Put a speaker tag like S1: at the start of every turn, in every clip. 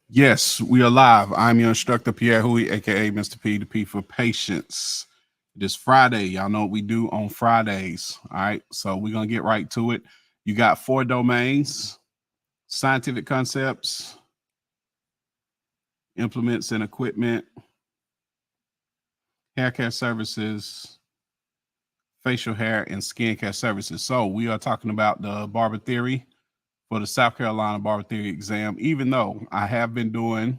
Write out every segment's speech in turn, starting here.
S1: Yes, we are live. I'm your instructor, Pierre Huey, aka Mr. P, the P for patience. This Friday, y'all know what we do on Fridays. All right, so we're gonna get right to it. You got 4 domains: scientific concepts, implements and equipment, hair care services, facial hair, and skin care services. So we are talking about the barber theory for the South Carolina barber theory exam, even though I have been doing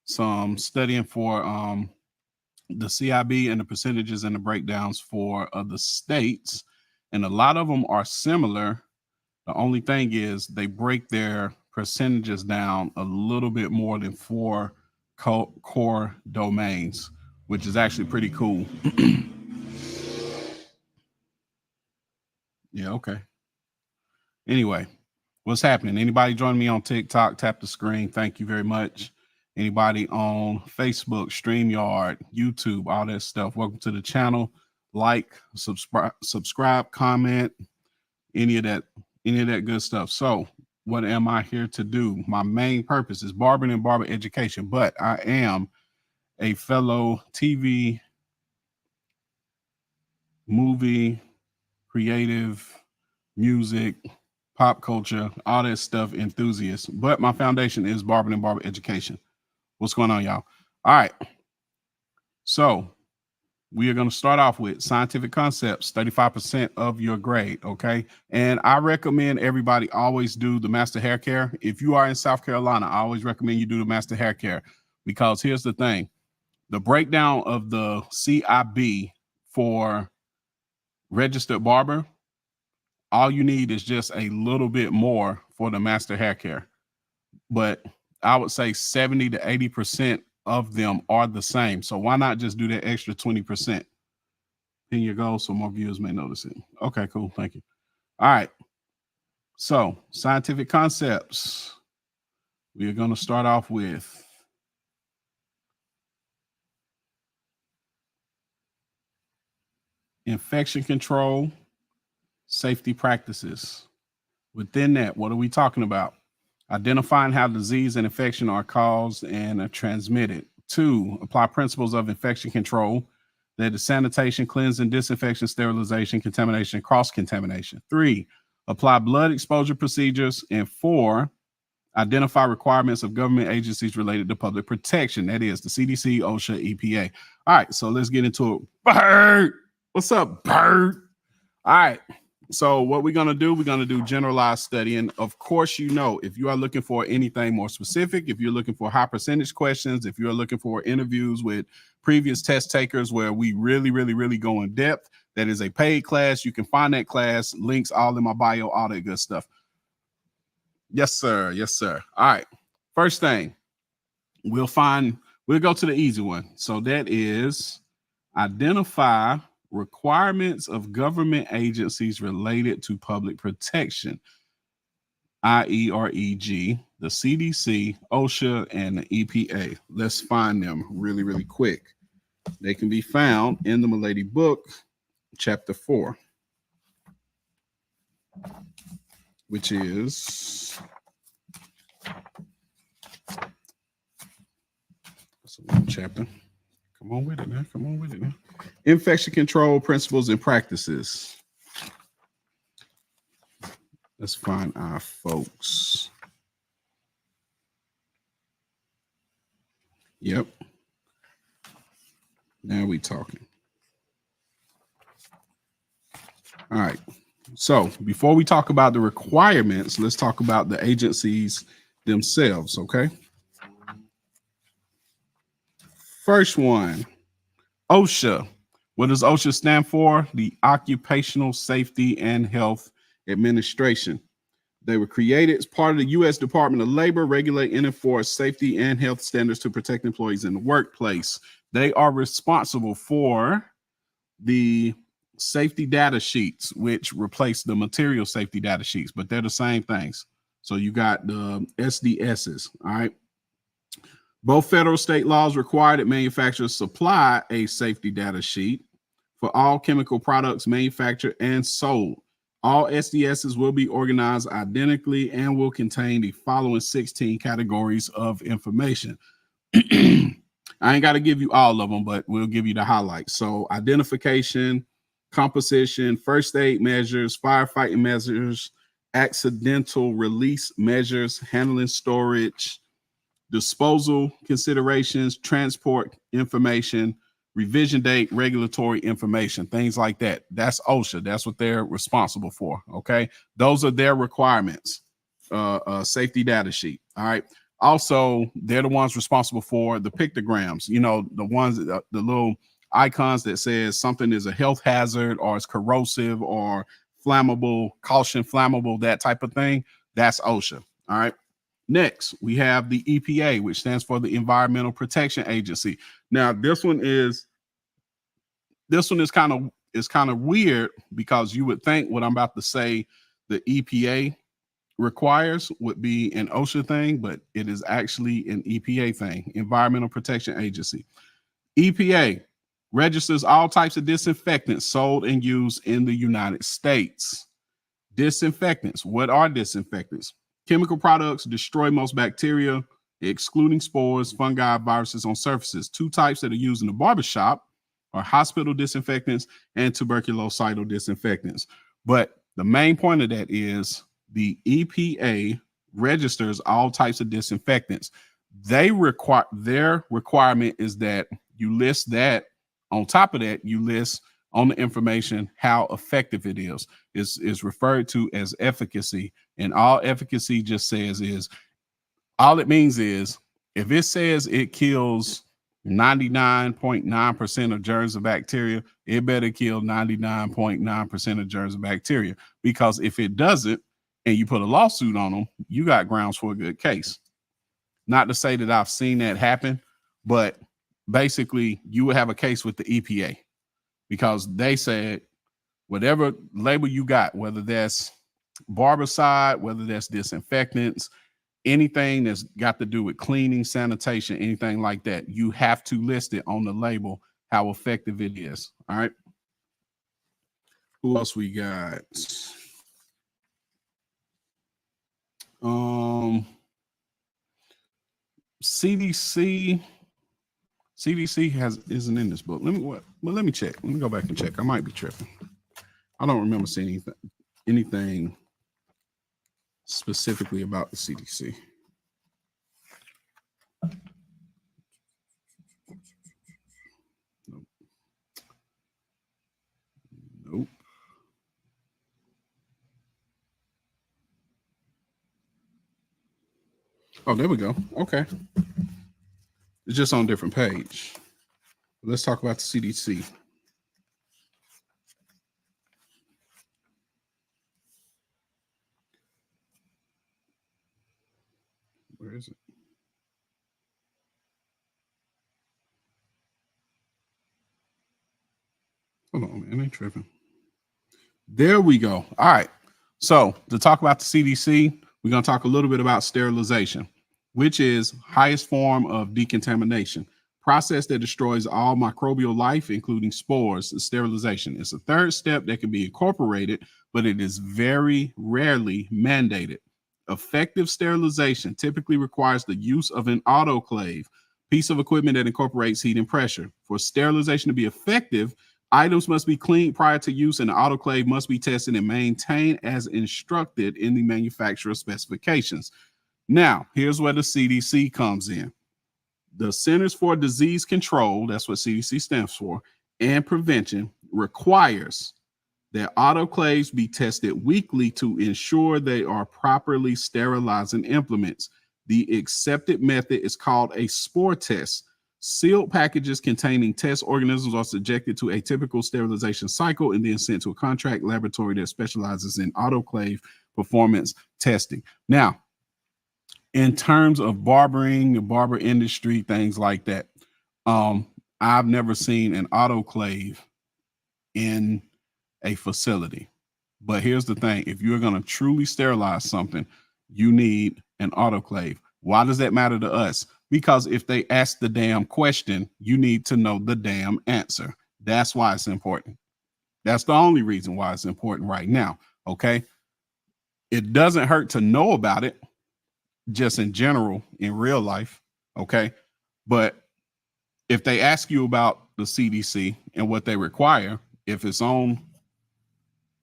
S1: some studying for the CIB and the percentages and the breakdowns for other states, and a lot of them are similar. The only thing is they break their percentages down a little bit more than 4 core domains, which is actually pretty cool. Yeah, okay. Anyway, what's happening? Anybody join me on TikTok? Tap the screen. Thank you very much. Anybody on Facebook, StreamYard, YouTube, all that stuff. Welcome to the channel. Like, subscribe, comment, any of that good stuff. So, what am I here to do? My main purpose is barbering and barber education, but I am a fellow TV, movie, creative, music, pop culture, all that stuff enthusiast. But my foundation is barbering and barber education. What's going on, y'all? All right. So we are going to start off with scientific concepts, 35% of your grade. Okay. And I recommend everybody always do the master hair care. If you are in South Carolina, I always recommend you do the master hair care, because here's the thing: the breakdown of the CIB for registered barber, all you need is just a little bit more for the master hair care. But I would say 70 to 80% of them are the same. So why not just do that extra 20%? Pin your goal so more viewers may notice it. Okay, cool. Thank you. All right. So scientific concepts. We are going to start off with infection control, safety practices. Within that, what are we talking about? Identifying how disease and infection are caused and are transmitted. 2, apply principles of infection control, that is sanitation, cleansing, disinfection, sterilization, contamination, cross-contamination. 3, apply blood exposure procedures. And 4, identify requirements of government agencies related to public protection. That is the CDC, OSHA, EPA. All right, so let's get into it. Bird! What's up, Bird? All right. So what we're going to do, we're going to do generalized study. And of course, you know, if you are looking for anything more specific, if you're looking for high percentage questions, if you're looking for interviews with previous test takers where we really go in depth, that is a paid class. You can find that class, links all in my bio, all that good stuff. Yes, sir. Yes, sir. All right. First thing, we'll go to the easy one. So that is identify requirements of government agencies related to public protection, IEREG, the CDC, OSHA, and the EPA. Let's find them really quick. They can be found in the Milady book, chapter 4, which is that's a long chapter. Come on with it, man. Come on with it, man. Infection control principles and practices. Let's find our folks. Yep. Now we talking. All right. So before we talk about the requirements, let's talk about the agencies themselves, okay? First one, OSHA. What does OSHA stand for? The Occupational Safety and Health Administration. They were created as part of the U.S. Department of Labor, regulate and enforce safety and health standards to protect employees in the workplace. They are responsible for the safety data sheets, which replace the material safety data sheets, but they're the same things. So you got the SDSs, all right? Both federal state laws require that manufacturers supply a safety data sheet for all chemical products manufactured and sold. All SDSs will be organized identically and will contain the following 16 categories of information. I ain't got to give you all of them, but we'll give you the highlights. So identification, composition, first aid measures, firefighting measures, accidental release measures, handling storage, disposal considerations, transport information, revision date, regulatory information, things like that. That's OSHA. That's what they're responsible for. Okay. Those are their requirements. Safety data sheet. All right. Also, they're the ones responsible for the pictograms, you know, the ones, the little icons that says something is a health hazard or it's corrosive or flammable, caution flammable, that type of thing. That's OSHA. All right. Next, we have the EPA, which stands for the Environmental Protection Agency. Now, this one is kind of weird because you would think what I'm about to say, the EPA requires would be an OSHA thing, but it is actually an EPA thing, Environmental Protection Agency. EPA registers all types of disinfectants sold and used in the United States. Disinfectants. What are disinfectants? Chemical products destroy most bacteria, excluding spores, fungi, viruses on surfaces. Two types that are used in the barbershop are hospital disinfectants and tuberculocidal disinfectants. But the main point of that is the EPA registers all types of disinfectants. Their requirement is that you list that. On top of that, you list on the information how effective it is. Is referred to as efficacy, and all efficacy just says is, all it means is if it says it kills 99.9% of germs and bacteria, it better kill 99.9% of germs and bacteria, because if it doesn't and you put a lawsuit on them, you got grounds for a good case. Not to say that I've seen that happen, but basically you would have a case with the EPA because they said whatever label you got, whether that's barbicide, whether that's disinfectants, anything that's got to do with cleaning, sanitation, anything like that, you have to list it on the label how effective it is. All right. Who else we got? CDC isn't in this book. Let me check. Let me go back and check. I might be tripping. I don't remember seeing anything specifically about the CDC. Nope. Oh, there we go. Okay. It's just on a different page. Let's talk about the CDC. Where is it? Hold on, man. I ain't tripping. There we go. All right. So to talk about the CDC, we're going to talk a little bit about sterilization, which is highest form of decontamination, process that destroys all microbial life, including spores. Sterilization is a third step that can be incorporated, but it is very rarely mandated. Effective sterilization typically requires the use of an autoclave, piece of equipment that incorporates heat and pressure. For sterilization to be effective, items must be cleaned prior to use, and the autoclave must be tested and maintained as instructed in the manufacturer's specifications. Now, here's where the CDC comes in. The Centers for Disease Control, that's what CDC stands for, and Prevention requires that autoclaves be tested weekly to ensure they are properly sterilizing implements. The accepted method is called a spore test. Sealed packages containing test organisms are subjected to a typical sterilization cycle and then sent to a contract laboratory that specializes in autoclave performance testing. Now, in terms of barbering, the barber industry, things like that, I've never seen an autoclave in a facility. But here's the thing. If you're going to truly sterilize something, you need an autoclave. Why does that matter to us? Because if they ask the damn question, you need to know the damn answer. That's why it's important. That's the only reason why it's important right now. Okay. It doesn't hurt to know about it just in general in real life. Okay. But if they ask you about the CDC and what they require, if it's on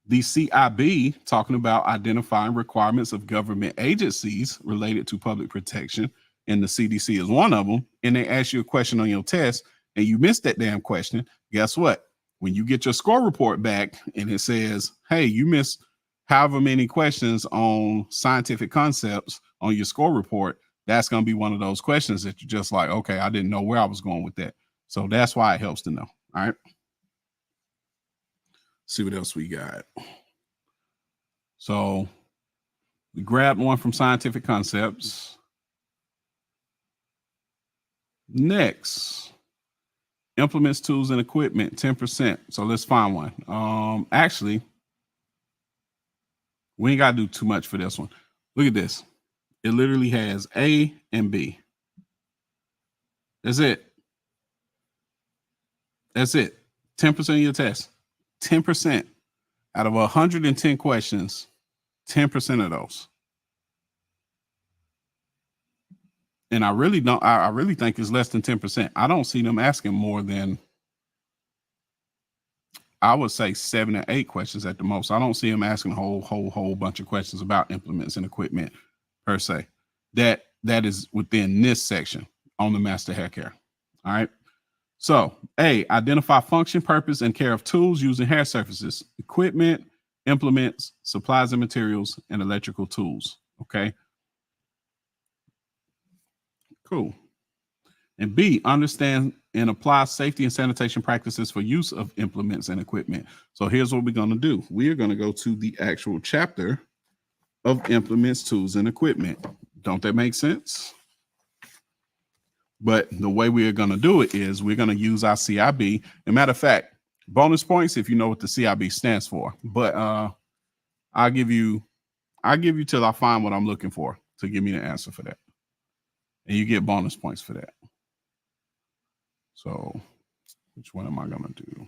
S1: the CIB talking about identifying requirements of government agencies related to public protection, and the CDC is one of them, and they ask you a question on your test and you missed that damn question, guess what? When you get your score report back and it says, hey, you missed however many questions on scientific concepts on your score report, that's going to be one of those questions that you're just like, okay, I didn't know where I was going with that. So that's why it helps to know. All right. See what else we got. So we grabbed one from Scientific Concepts. Next, implements, tools, and equipment, 10%. So let's find one. Actually, we ain't got to do too much for this one. Look at this. It literally has A and B. That's it. That's it. 10% of your test. 10% out of 110 questions, 10% of those. And I really don't, I really think it's less than 10%. I don't see them asking more than, I would say 7 or 8 questions at the most. I don't see them asking a whole bunch of questions about implements and equipment per se. That is within this section on the master hair care. All right. So A, identify function, purpose, and care of tools used in hair surfaces, equipment, implements, supplies and materials, and electrical tools. Okay. Cool. And B, understand and apply safety and sanitation practices for use of implements and equipment. So here's what we're going to do. We are going to go to the actual chapter of implements, tools, and equipment. Don't that make sense? But the way we are going to do it is we're going to use our CIB. As a matter of fact, bonus points if you know what the CIB stands for. But I'll give you till I find what I'm looking for to give me the answer for that. And you get bonus points for that. So which one am I going to do?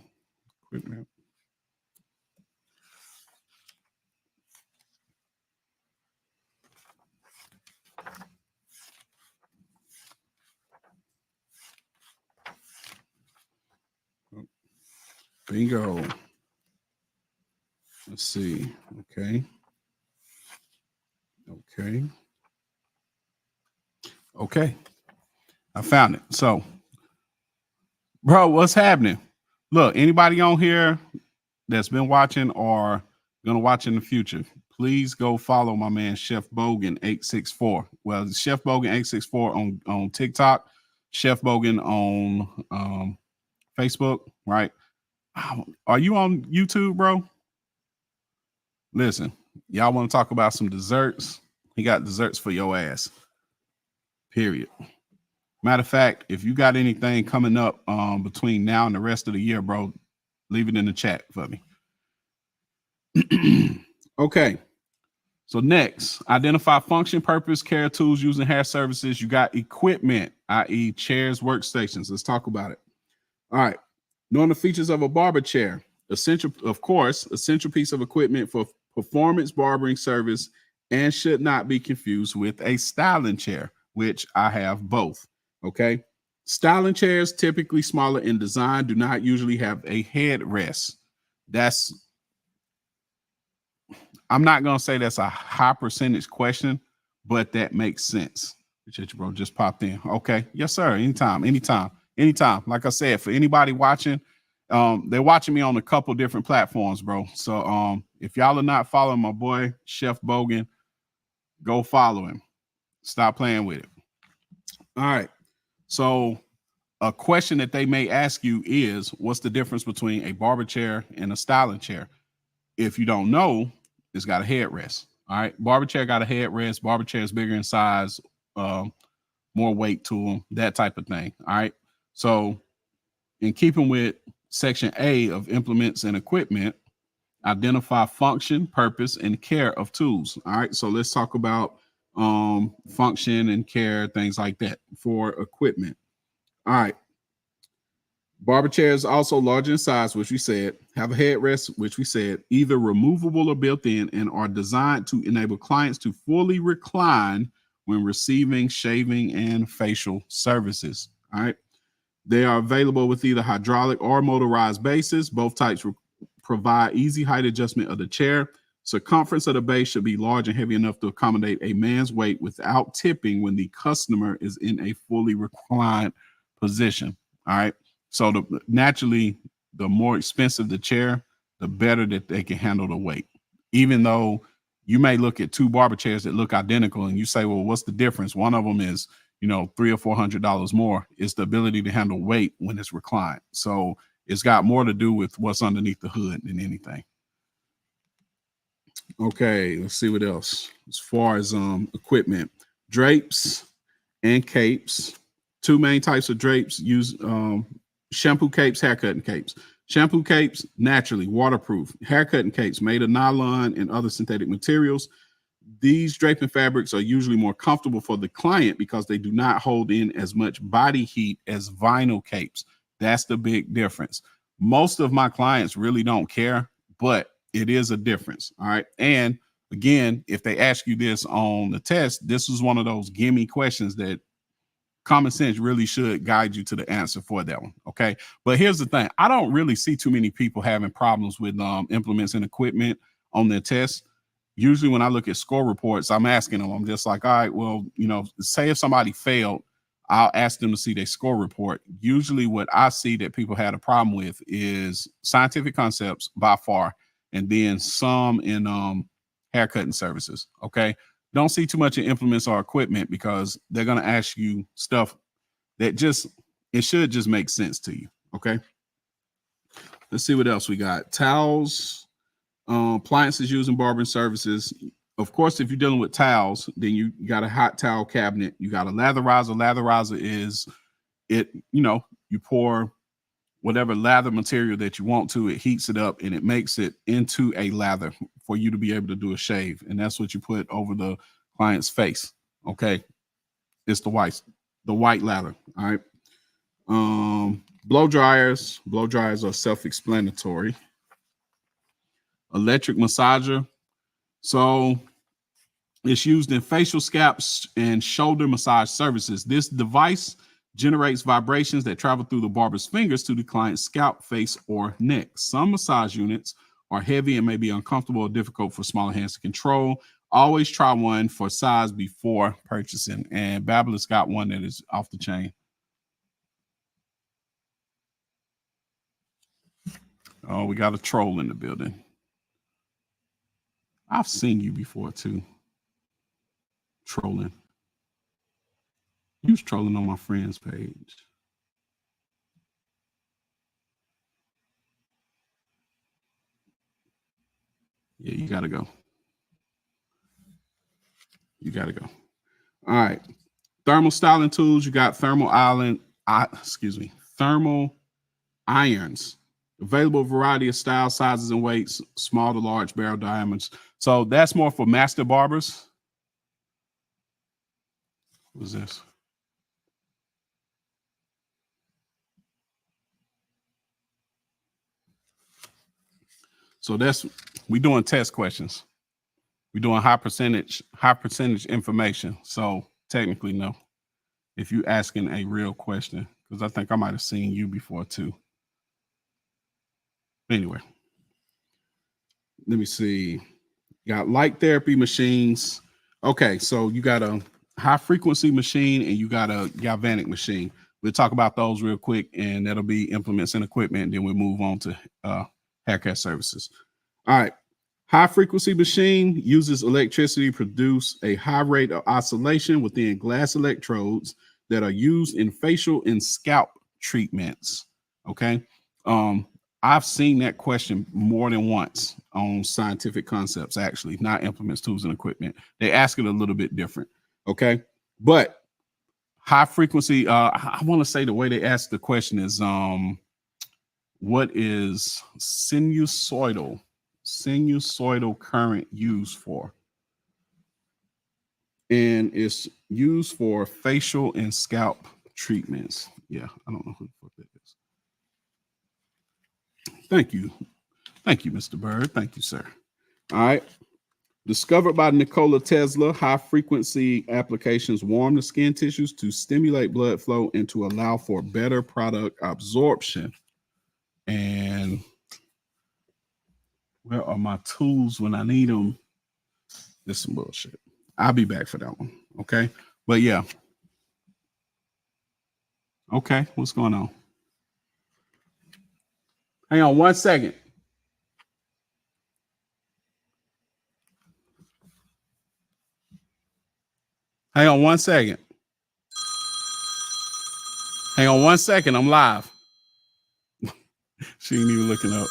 S1: Equipment. Bingo. Let's see. Okay. I found it. So, bro, what's happening? Look, anybody on here that's been watching or gonna watch in the future, please go follow my man Chef Bogan 864. Well, Chef Bogan 864 on TikTok, Chef Bogan on Facebook, right? Are you on YouTube, bro? Listen, y'all want to talk about some desserts? He got desserts for your ass. Period. Matter of fact, if you got anything coming up between now and the rest of the year, bro, leave it in the chat for me. Okay. So next, identify function, purpose, care, tools used in hair services. You got equipment, i.e. chairs, workstations. Let's talk about it. All right. Knowing the features of a barber chair. Essential piece of equipment for performance barbering service and should not be confused with a styling chair, which I have both. Okay. Styling chairs, typically smaller in design, do not usually have a headrest. I'm not going to say that's a high percentage question, but that makes sense. Appreciate you, bro. Just popped in. Okay. Yes, sir. Anytime. Like I said, for anybody watching, they're watching me on a couple different platforms, bro. So if y'all are not following my boy, Chef Bogan, go follow him. Stop playing with it. All right. So a question that they may ask you is, what's the difference between a barber chair and a styling chair? If you don't know, it's got a headrest. All right. Barber chair got a headrest. Barber chair is bigger in size, more weight to them, that type of thing. All right. So in keeping with section A of implements and equipment, identify function, purpose, and care of tools. All right. So let's talk about function and care, things like that for equipment. All right. Barber chairs also larger in size, which we said, have a headrest, which we said, either removable or built in, and are designed to enable clients to fully recline when receiving shaving and facial services. All right. They are available with either hydraulic or motorized bases. Both types provide easy height adjustment of the chair. Circumference of the base should be large and heavy enough to accommodate a man's weight without tipping when the customer is in a fully reclined position. All right. So naturally, the more expensive the chair, the better that they can handle the weight. Even though you may look at two barber chairs that look identical and you say, well, what's the difference? One of them is, $300 or $400 more. It's the ability to handle weight when it's reclined. So it's got more to do with what's underneath the hood than anything. Okay, let's see what else. As far as equipment, drapes and capes. Two main types of drapes use shampoo capes, haircutting capes. Shampoo capes, naturally waterproof. Haircutting capes made of nylon and other synthetic materials. These draping fabrics are usually more comfortable for the client because they do not hold in as much body heat as vinyl capes. That's the big difference. Most of my clients really don't care, but it is a difference. All right. And again, if they ask you this on the test, this is one of those gimme questions that common sense really should guide you to the answer for that one. Okay. But here's the thing. I don't really see too many people having problems with implements and equipment on their tests. Usually when I look at score reports, I'm asking them, I'm just like, all right, well, say if somebody failed, I'll ask them to see their score report. Usually what I see that people had a problem with is scientific concepts by far, and then some in haircutting services. Okay. Don't see too much in implements or equipment because they're going to ask you stuff that it should just make sense to you. Okay. Let's see what else we got. Towels, appliances used in barbering services. Of course, if you're dealing with towels, then you got a hot towel cabinet. You got a latherizer. Latherizer is you pour whatever lather material that you want to, it heats it up and it makes it into a lather for you to be able to do a shave. And that's what you put over the client's face. Okay. It's the white lather. All right. Blow dryers. Blow dryers are self-explanatory. Electric massager. So it's used in facial, scalps, and shoulder massage services. This device generates vibrations that travel through the barber's fingers to the client's scalp, face, or neck. Some massage units are heavy and may be uncomfortable or difficult for smaller hands to control. Always try one for size before purchasing. And Babyliss got one that is off the chain. Oh, we got a troll in the building. I've seen you before too. Trolling. You was trolling on my friend's page. Yeah, you gotta go. You gotta go. All right. Thermal styling tools. You got thermal irons. Available variety of styles, sizes, and weights, small to large barrel diameters. So that's more for master barbers. What is this? So we doing test questions. We're doing high percentage information. So technically, no. If you asking a real question, because I think I might have seen you before too. Anyway, let me see. You got light therapy machines. Okay, so you got a high frequency machine and you got a galvanic machine. We'll talk about those real quick, and that'll be implements and equipment. And then we'll move on to haircut services. All right. High frequency machine uses electricity to produce a high rate of oscillation within glass electrodes that are used in facial and scalp treatments. Okay. I've seen that question more than once on scientific concepts, actually, not implements, tools, and equipment. They ask it a little bit different. Okay. But high frequency, I want to say the way they ask the question is what is sinusoidal current used for? And it's used for facial and scalp treatments. Yeah, I don't know who the fuck that is. Thank you. Thank you, Mr. Bird. Thank you, sir. All right. Discovered by Nikola Tesla, high frequency applications warm the skin tissues to stimulate blood flow and to allow for better product absorption. And where are my tools when I need them? This is some bullshit. I'll be back for that one. Okay. But yeah. Okay. What's going on? Hang on 1 second. Hang on 1 second. Hang on 1 second. I'm live. She ain't even looking up.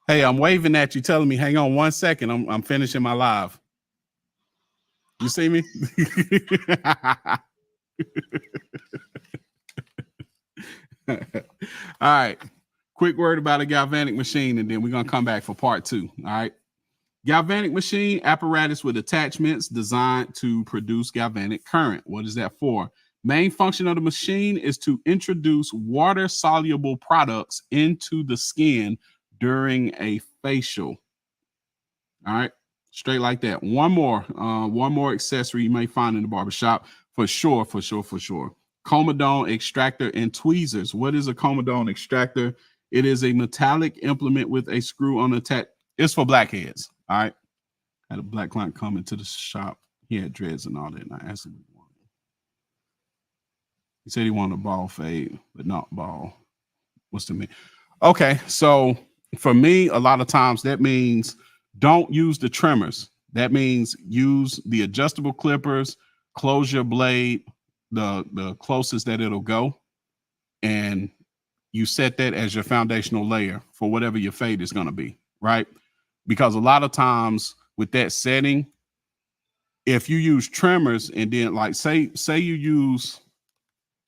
S1: Hey, I'm waving at you, telling me, hang on 1 second. I'm finishing my live. You see me? All right. Quick word about a galvanic machine, and then we're going to come back for part 2. All right. Galvanic machine, apparatus with attachments designed to produce galvanic current. What is that for? Main function of the machine is to introduce water-soluble products into the skin during a facial. All right. Straight like that. One more accessory you may find in the barbershop for sure. Comedone extractor and tweezers. What is a comedone extractor? It is a metallic implement with a screw on the attach. It's for blackheads. All right. I had a black client come into the shop. He had dreads and all that. And I asked him what he wanted. He said he wanted a ball fade, but not ball. What's the mean? Okay. So for me, a lot of times that means don't use the trimmers. That means use the adjustable clippers, close your blade, the closest that it'll go. And you set that as your foundational layer for whatever your fade is going to be, right? Because a lot of times with that setting, if you use trimmers and then like say you use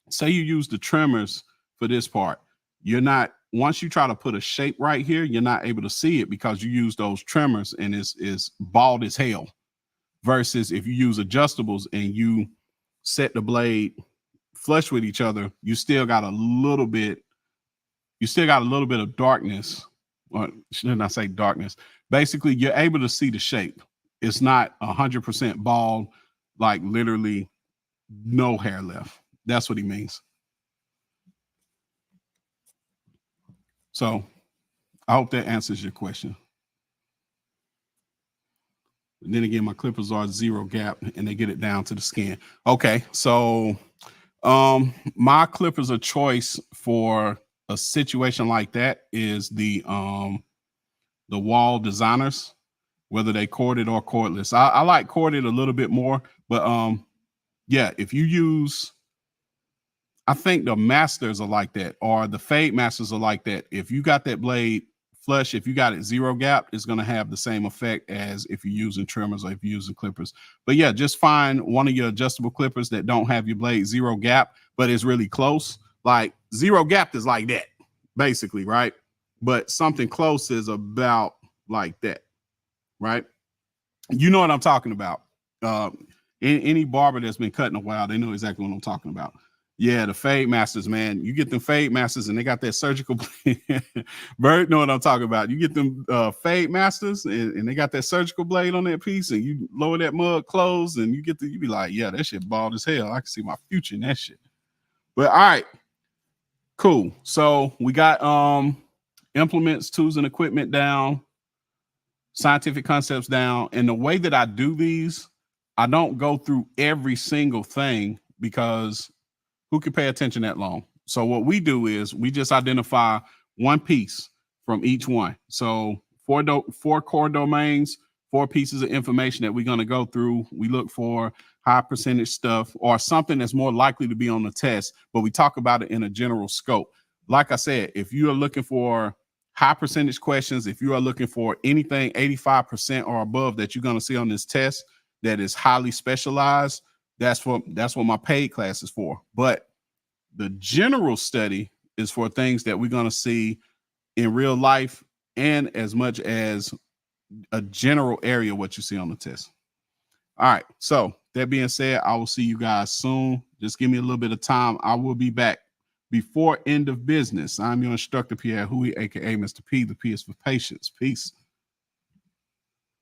S1: the trimmers for this part, you're not, once you try to put a shape right here, you're not able to see it because you use those trimmers and it's bald as hell. Versus if you use adjustables and you set the blade flush with each other, you still got a little bit of darkness, or shouldn't I say darkness? Basically, you're able to see the shape. It's not 100% bald, like literally no hair left. That's what he means. So I hope that answers your question. And then again, my clippers are 0 gap and they get it down to the skin. Okay, so my clippers of choice for a situation like that is the Wahl Designers, whether they corded or cordless. I like corded a little bit more, but yeah, if you use, I think the Masters are like that, or the Fade Masters are like that. If you got that blade flush, if you got it 0 gap, it's going to have the same effect as if you're using trimmers or if you're using clippers. But yeah, just find one of your adjustable clippers that don't have your blade 0 gap, but it's really close. Like 0 gap is like that, basically, right? But something close is about like that, right? You know what I'm talking about. Any barber that's been cutting a while, they know exactly what I'm talking about. Yeah, the Fade Masters, man. You get them Fade Masters and they got that surgical Bird know what I'm talking about. You get them Fade Masters and they got that surgical blade on that piece, and you lower that mug close and you be like, yeah, that shit bald as hell. I can see my future in that shit. But all right, cool. So we got implements, tools, and equipment down, scientific concepts down. And the way that I do these, I don't go through every single thing because who can pay attention that long? So what we do is we just identify one piece from each one. So four core domains, 4 pieces of information that we're going to go through. We look for high percentage stuff or something that's more likely to be on the test, but we talk about it in a general scope. Like I said, if you are looking for high percentage questions, if you are looking for anything 85% or above that you're going to see on this test that is highly specialized, that's what my paid class is for. But the general study is for things that we're going to see in real life and as much as a general area what you see on the test. All right. So that being said, I will see you guys soon. Just give me a little bit of time. I will be back before end of business. I'm your instructor, Pierre Hui, aka Mr. P. The P is for patience. Peace.